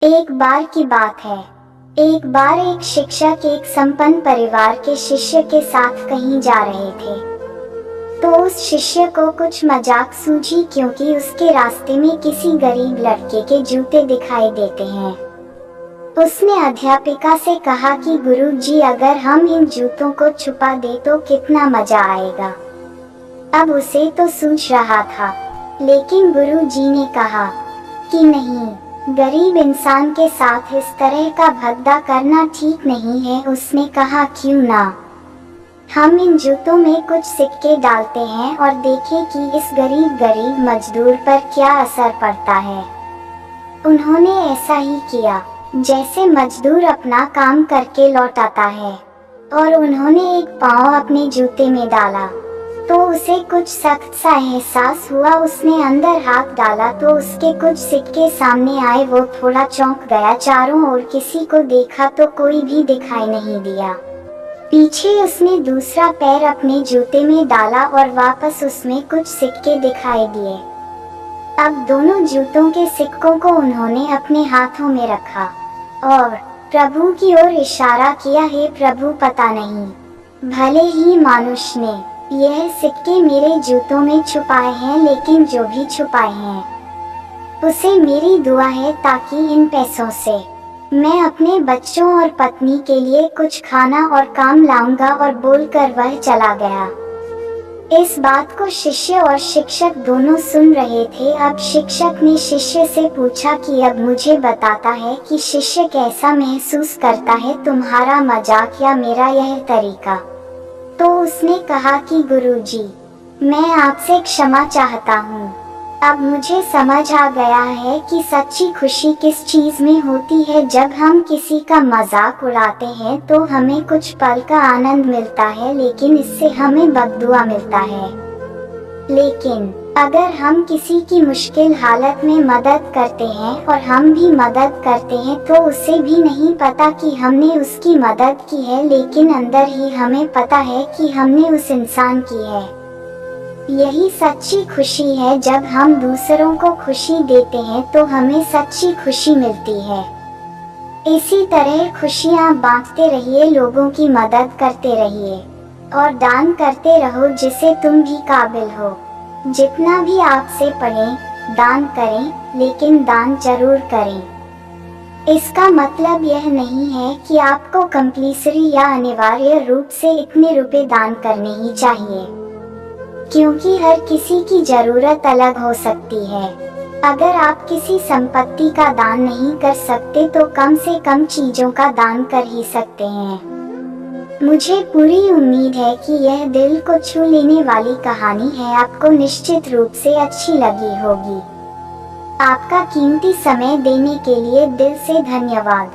एक बार की बात है। एक बार एक शिक्षक एक संपन्न परिवार के शिष्य के साथ कहीं जा रहे थे। तो उस शिष्य को कुछ मजाक सूझी, क्योंकि उसके रास्ते में किसी गरीब लड़के के जूते दिखाई देते हैं। उसने अध्यापिका से कहा कि गुरुजी, अगर हम इन जूतों को छुपा दे तो कितना मजा आएगा। अब उसे तो सूझ रहा था, लेकिन गुरुजी ने कहा कि नहीं, गरीब इंसान के साथ इस तरह का भद्दा करना ठीक नहीं है। उसने कहा, क्यों ना हम इन जूतों में कुछ सिक्के डालते हैं और देखें कि इस गरीब मजदूर पर क्या असर पड़ता है। उन्होंने ऐसा ही किया जैसे मजदूर अपना काम करके लौट आता है, और उन्होंने एक पाँव अपने जूते में डाला तो उसे कुछ सख्त सा एहसास हुआ। उसने अंदर हाथ डाला तो उसके कुछ सिक्के सामने आए। वो थोड़ा चौंक गया। चारों ओर किसी को देखा तो कोई भी दिखाई नहीं दिया। पीछे उसने दूसरा पैर अपने जूते में डाला और वापस उसमें कुछ सिक्के दिखाई दिए। अब दोनों जूतों के सिक्कों को उन्होंने अपने हाथों में रखा और प्रभु की ओर इशारा किया, हे प्रभु, पता नहीं, भले ही मानुष ने यह सिक्के मेरे जूतों में छुपाए हैं, लेकिन जो भी छुपाए हैं उसे मेरी दुआ है, ताकि इन पैसों से मैं अपने बच्चों और पत्नी के लिए कुछ खाना और काम लाऊंगा। और बोलकर वह चला गया। इस बात को शिष्य और शिक्षक दोनों सुन रहे थे। अब शिक्षक ने शिष्य से पूछा कि अब मुझे बताता है कि शिष्य कैसा महसूस करता है, तुम्हारा मजाक या मेरा यह तरीका। तो उसने कहा कि गुरुजी, मैं आपसे क्षमा चाहता हूँ। अब मुझे समझ आ गया है कि सच्ची खुशी किस चीज में होती है। जब हम किसी का मजाक उड़ाते हैं तो हमें कुछ पल का आनंद मिलता है, लेकिन इससे हमें बददुआ मिलता है। लेकिन अगर हम किसी की मुश्किल हालत में मदद करते हैं और हम भी मदद करते हैं, तो उसे भी नहीं पता कि हमने उसकी मदद की है, लेकिन अंदर ही हमें पता है कि हमने उस इंसान की है। यही सच्ची खुशी है। जब हम दूसरों को खुशी देते हैं तो हमें सच्ची खुशी मिलती है। इसी तरह खुशियाँ बांटते रहिए, लोगों की मदद करते रहिए और दान करते रहो, जिसे तुम भी काबिल हो। जितना भी आपसे पढ़े दान करें, लेकिन दान जरूर करें। इसका मतलब यह नहीं है कि आपको कंपल्सरी या अनिवार्य रूप से इतने रुपए दान करने ही चाहिए, क्योंकि हर किसी की जरूरत अलग हो सकती है। अगर आप किसी संपत्ति का दान नहीं कर सकते तो कम से कम चीजों का दान कर ही सकते हैं। मुझे पूरी उम्मीद है कि यह दिल को छू लेने वाली कहानी है, आपको निश्चित रूप से अच्छी लगी होगी। आपका कीमती समय देने के लिए दिल से धन्यवाद।